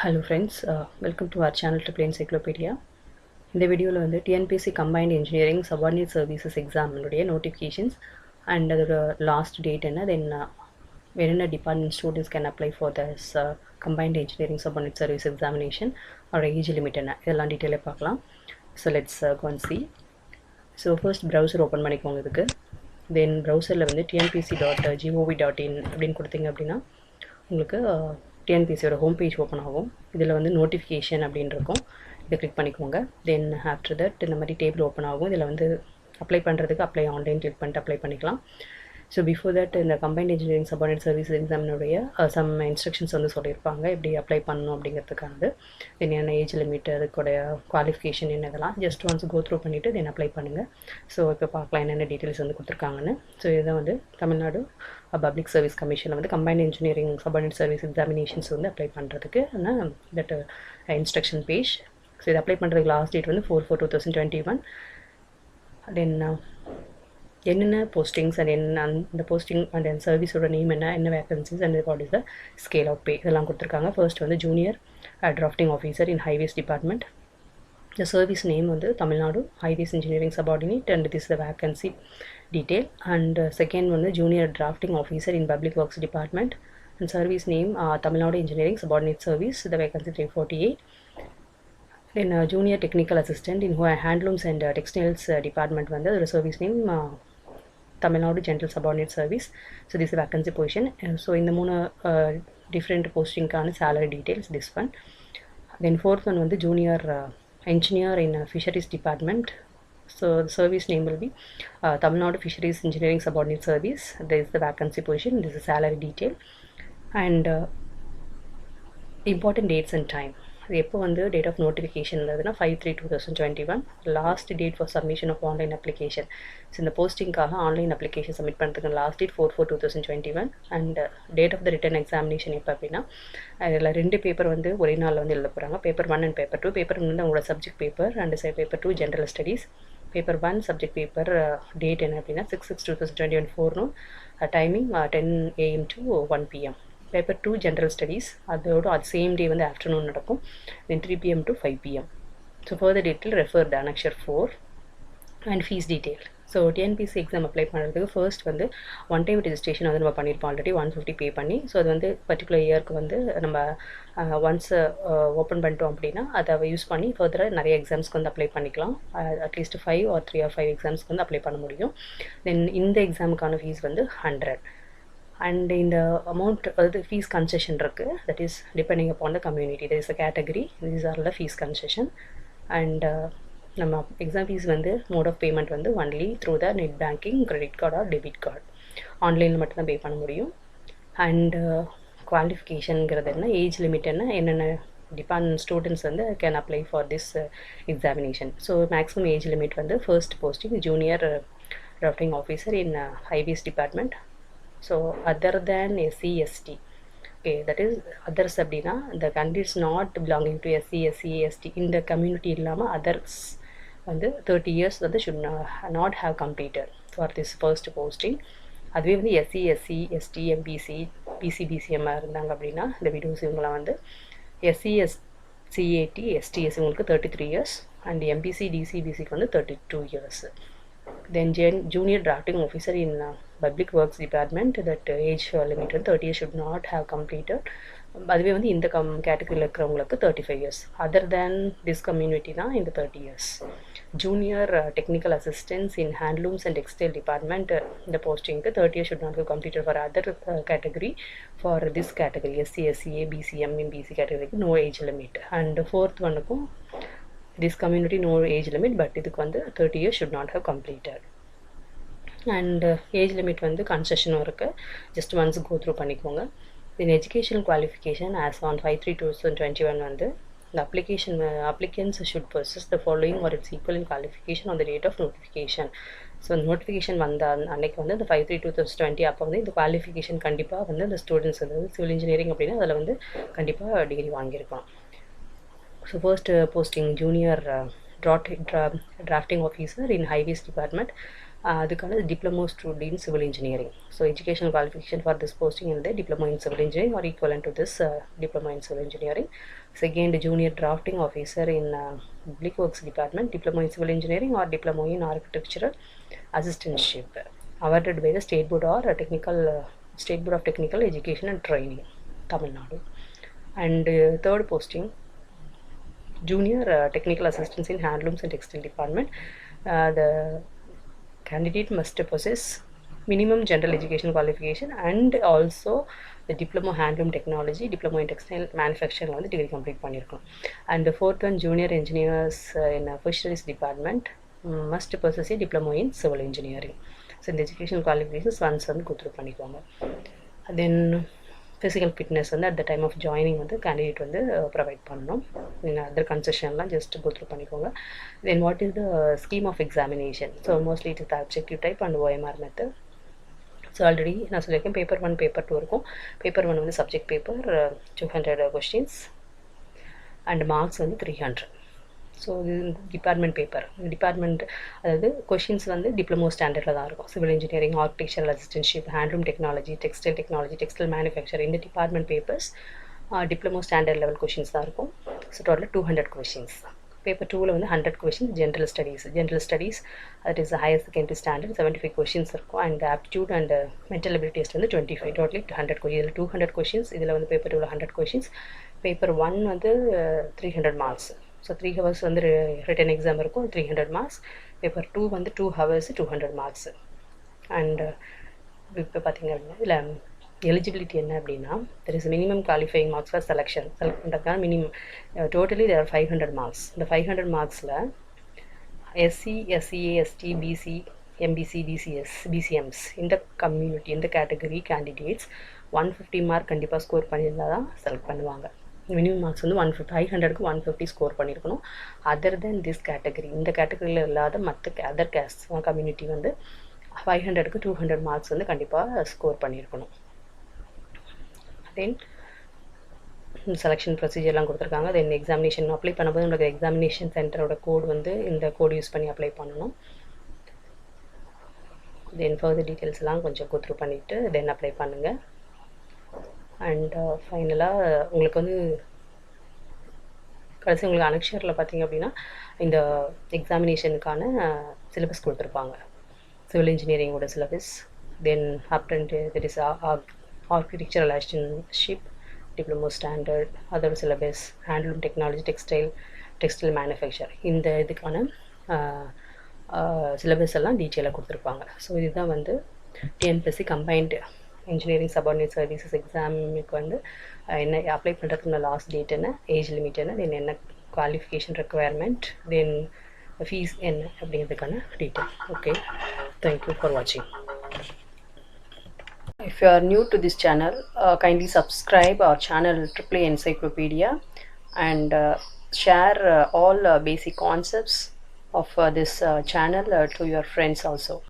Hello friends, welcome to our channel Triple Encyclopedia. இந்த வீடியோவில் வந்து TNPSC combined engineering subordinate services எக்ஸாமினுடைய notifications and அதோட லாஸ்ட் டேட் என்ன தென் என்னென்ன department students can apply for this combined engineering subordinate service examination அவரோட age limit என்ன இதெல்லாம் டீட்டெயிலாக பார்க்கலாம். So let's go and see. So first browser open பண்ணிக்கோங்க. இதுக்கு தென் ப்ரௌசரில் வந்து tnpc.gov.in அப்படின்னு கொடுத்தீங்க அப்படின்னா உங்களுக்கு டிஎன்பிசியோட ஹோம் பேஜ் ஓப்பன் ஆகும். இதில் வந்து நோட்டிஃபிகேஷன் அப்படின்னு இருக்கும். இதை கிளிக் பண்ணிக்கோங்க. தென் ஆஃப்டர் தட் இந்த மாதிரி டேபிள் ஓப்பன் ஆகும். இதில் வந்து அப்ளை பண்ணுறதுக்கு அப்ளை ஆன்லைன் கிளிக் பண்ணிட்டு அப்ளை பண்ணிக்கலாம். ஸோ பிஃபோர் தட் இந்த கம்பைன்ட் இன்ஜினியரிங் சபார்டினேட் சர்வீஸ் எக்ஸாமினுடைய சம் இன்ஸ்ட்ரக்ஷன்ஸ் வந்து சொல்லியிருப்பாங்க எப்படி அப்ளை பண்ணணும் அப்படிங்கிறதுக்கானது. தென் என்ன ஏஜ் லிமிட், அதுக்குடைய குவாலிஃபிகேஷன் என்ன, இதெல்லாம் ஜஸ்ட் ஒன்ஸ் கோ த்ரூ பண்ணிவிட்டு தென் அப்ளை பண்ணுங்கள். ஸோ இப்போ பார்க்கலாம் என்னென்ன டீட்டெயில்ஸ் வந்து கொடுத்துருக்காங்கன்னு. ஸோ இதை வந்து தமிழ்நாடு பப்ளிக் சர்வீஸ் கமிஷனில் வந்து combined engineering subordinate service examinations வந்து அப்ளை பண்ணுறதுக்கு தட் இன்ஸ்ட்ரக்ஷன் பேஜ். ஸோ இது அப்ளை பண்ணுறதுக்கு லாஸ்ட் டேட் வந்து 4/4/2021. தென் என்னென்ன போஸ்டிங்ஸ் அண்ட் என்ன அந்த போஸ்டிங் அண்ட் அந்த சர்வீஸோட நேம் என்ன vacancies and what is the scale of pay இதெல்லாம் கொடுத்துருக்காங்க. ஃபர்ஸ்ட் வந்து junior drafting officer in highways department. The service name வந்து Tamil Nadu highways engineering subordinate and this is the vacancy detail. And second வந்து junior drafting officer in public works department and service name Tamil Nadu engineering subordinate service, the vacancy 348. Then junior technical assistant in handlooms and textiles department வந்து அதோட service name Tamil Nadu general subordinate service. So this is vacancy position. So இந்த மூணு different postingக்கான salary details this one. Then fourth one வந்து junior engineer in fisheries department. So the service name will be Tamil Nadu Fisheries Engineering Subordinate Service. There is the vacancy position. This is salary detail and important dates and time. எப்போ வந்து date of notification இருந்ததுன்னா 5/3/2021. Last date for submission of online application. So இந்த போஸ்டிங்காக online application submit பண்ணுறதுக்கு last date 4/4/2021. And date of the written examination எப்போ அப்படின்னா இதில் 2 paper வந்து ஒரே நாளில் வந்து எழுத போகிறாங்க. Paper 1 and paper 2. பேப்பர் 1 வந்து உங்களோட subject paper and paper 2 general studies. Paper 1 subject paper date என்ன அப்படின்னா 6/6/2021 4 timing 10 AM to 1 PM. Paper 2 general studies அதோட அது சேம் டே வந்து ஆஃப்டர்நூன் நடக்கும். Then 3 PM to 5 PM. So further detail refer the annexure 4 and fees detail. So TNPSC exam apply பண்ணுறதுக்கு first வந்து one time registration வந்து நம்ம பண்ணியிருப்போம் already 150 பே பண்ணி. ஸோ அது வந்து பர்டிகுலர் இயருக்கு வந்து நம்ம ஒன்ஸ் ஓப்பன் பண்ணிட்டோம் அப்படின்னா அதை யூஸ் பண்ணி ஃபர்தராக நிறைய எக்ஸாம்ஸ்க்கு வந்து அப்ளை பண்ணிக்கலாம். அட்லீஸ்ட் 5 or 3 or 5 எக்ஸாம்ஸ்க்கு வந்து அப்ளை பண்ண முடியும். தென் இந்த எக்ஸாமுக்கான ஃபீஸ் வந்து 100. அண்ட் இந்த அமௌண்ட் அதாவது ஃபீஸ் கன்செஷன் இருக்குது. That is depending upon the community. That is a category. These are the fees concession. And நம்ம எக்ஸாம் ஃபீஸ் வந்து மோட் ஆஃப் பேமெண்ட் வந்து only through the net banking, credit card R debit card. ஆன்லைனில் மட்டும்தான் பே பண்ண முடியும். And குவாலிஃபிகேஷனுங்கிறது என்ன, age limit என்ன, என்னென்ன டிபார்ட்மெண்ட் ஸ்டூடெண்ட்ஸ் வந்து can apply for this examination. So maximum age limit வந்து first posting junior drafting officer in highways department. So other than SC ST, okay, that is others அப்படின்னா the candidates not belonging to SC SC ST இந்த community இல்லாமல் others வந்து 30 years வந்து should not have completed for this first posting. அதுவே வந்து SC SC ST MBC BC BCM இருந்தாங்க அப்படின்னா இந்த வீடியோஸ் இவங்களாம் வந்து SC CAT STS உங்களுக்கு 33 years and MBC DC BCக்கு வந்து 32 years. Then junior drafting officer in public works department, that age limit 30 years should not have completed. அதுவே வந்து இந்த கேட்டகரியில் இருக்கிறவங்களுக்கு 35 years. Other than this community தான் இந்த 30 years. Junior technical assistance in handlooms and textile department இந்த போஸ்டிங்க்கு 30 years should not have completed for other category. For this category SC SCA BCM MBC கேட்டகரிக்கு no age limit. And fourth ஒன்னுக்கும் this community no age limit, but இதுக்கு வந்து 30 years should not have completed. And age limit வந்து கன்செஷனும் இருக்குது. Just once go through பண்ணிக்கோங்க. தென் educational qualification as on 5/3/2021 வந்து the applicants should possess the following or its equal in qualification on the date of notification. So notification வந்த அன்னைக்கு வந்து இந்த 5/3/2020 அப்போ வந்து இந்த குவாலிஃபிகேஷன் கண்டிப்பாக வந்து இந்த ஸ்டூடெண்ட்ஸ் வந்து சிவில் இன்ஜினியரிங் அப்படின்னா அதில் வந்து கண்டிப்பாக டிகிரி வாங்கியிருக்கோம். So first posting junior drafting officer in highways department. அதுக்கான diploma student in civil engineering. So educational qualification for this posting வந்து diploma in civil engineering or equivalent to this diploma in civil engineering. Second, junior drafting officer in public works department, diploma in civil engineering or diploma in architectural assistantship, awarded by the state board or state board of technical education and training, Tamil Nadu. And third posting, junior technical assistants in handlooms and textile department. The candidate must possess minimum general education qualification and also the diploma handloom technology, diploma in textile manufacturing வந்து degree complete பண்ணியிருக்கணும். And the fourth one, junior engineers in fisheries department must possess a diploma in civil engineering. So இந்த education qualifications once வந்து go through பண்ணிக்கோங்க. Then physical fitness வந்து at the time of joining வந்து candidate வந்து provide பண்ணணும். Other concessionலாம் just go through பண்ணிக்கோங்க. Then what is the scheme of examination? So mostly it is the objective type and OMR method. So already நான் சொல்லியிருக்கேன் paper 1 paper 2 இருக்கும். Paper 1 வந்து subject paper 200 questions and marks வந்து 300. So இது department paper. Department அதாவது questions வந்து diploma ஸ்டாண்டர்டில் தான் இருக்கும். Civil engineering, architectural assistantship, handloom technology, textile manufacture, இந்த department papers diploma standard level questions தான் இருக்கும். ஸோ டோட்டலாக 200 கொஷின்ஸ். பேப்பர் 2ல் வந்து 100 questions general studies that is higher secondary standard 75 questions இருக்கும். And aptitude and mental ability test வந்து 25. Totally 100 question. இதில் 200 questions. இதில் வந்து பேப்பர் 2ல் 100 கொஷின்ஸ். பேப்பர் 1 வந்து 300 மார்க்ஸ். ஸோ 3 ஹவர்ஸ் வந்து ரிட்டன் எக்ஸாம் இருக்கும், 300 மார்க்ஸ். பேப்பர் 2 வந்து 2 ஹவர்ஸ் 200 மார்க்ஸ். அண்ட் இப்போ பார்த்தீங்க அப்படின்னா இதில் எலிஜிபிலிட்டி என்ன அப்படின்னா there is minimum qualifying marks for select பண்ணுறதுக்கான மினிமம் டோட்டலி தேர் 500 மார்க்ஸ். இந்த 500 மார்க்ஸில் SC, SCA, ST, BC, MBC, BCs, BCMs இந்த கம்யூனிட்டி இந்த கேட்டகரி கேண்டிடேட்ஸ் 150 மார்க் கண்டிப்பாக ஸ்கோர் பண்ணியிருந்தால் தான் செலக்ட் பண்ணுவாங்க. மினிமம் மார்க்ஸ் வந்து 150க்கு 150 ஸ்கோர் பண்ணியிருக்கணும். அதர் தென் திஸ் கேட்டகரி, இந்த கேட்டகரியில் இல்லாத மற்ற அதர் கேஸ்ட் கம்யூனிட்டி வந்து 500க்கு 200 மார்க்ஸ் வந்து கண்டிப்பாக ஸ்கோர் பண்ணியிருக்கணும். தென் செலெக்ஷன் ப்ரொசீஜர்லாம் கொடுத்துருக்காங்க. தென் எக்ஸாமினேஷன் அப்ளை பண்ணும்போது உங்களுக்கு எக்ஸாமினேஷன் சென்டரோட கோட் வந்து இந்த கோட் யூஸ் பண்ணி அப்ளை பண்ணணும். தென் ஃபர்தர் டீட்டெயில்ஸ்லாம் கொஞ்சம் கோ த்ரூ பண்ணிவிட்டு தென் அப்ளை பண்ணுங்கள். அண்ட் ஃபைனலாக உங்களுக்கு வந்து கடைசி உங்களுக்கு அனக்ஷரில் பார்த்தீங்க அப்படின்னா இந்த எக்ஸாமினேஷனுக்கான சிலபஸ் கொடுத்துருப்பாங்க. சிவில் இன்ஜினியரிங்கோட syllabus, then that is architectural assistantship, diploma standard, other syllabus, handloom technology, textile manufacture, இந்த இதுக்கான சிலபஸ் எல்லாம் டீட்டெயிலாக கொடுத்துருப்பாங்க. ஸோ இதுதான் வந்து TNPSC combined engineering subordinate services எக்ஸாமுக்கு வந்து என்ன அப்ளை பண்ணுறதுக்குள்ள லாஸ்ட் டேட் என்ன, ஏஜ் லிமிட் என்ன, தென் என்ன குவாலிஃபிகேஷன் ரெக்குவயர்மெண்ட், தென் ஃபீஸ் என்ன அப்படிங்கிறதுக்கான டீட்டெயில். ஓகே, தேங்க்யூ ஃபார் வாட்சிங். If you are new to this channel, kindly subscribe our channel AAA Encyclopedia and share all basic concepts of this channel to your friends also.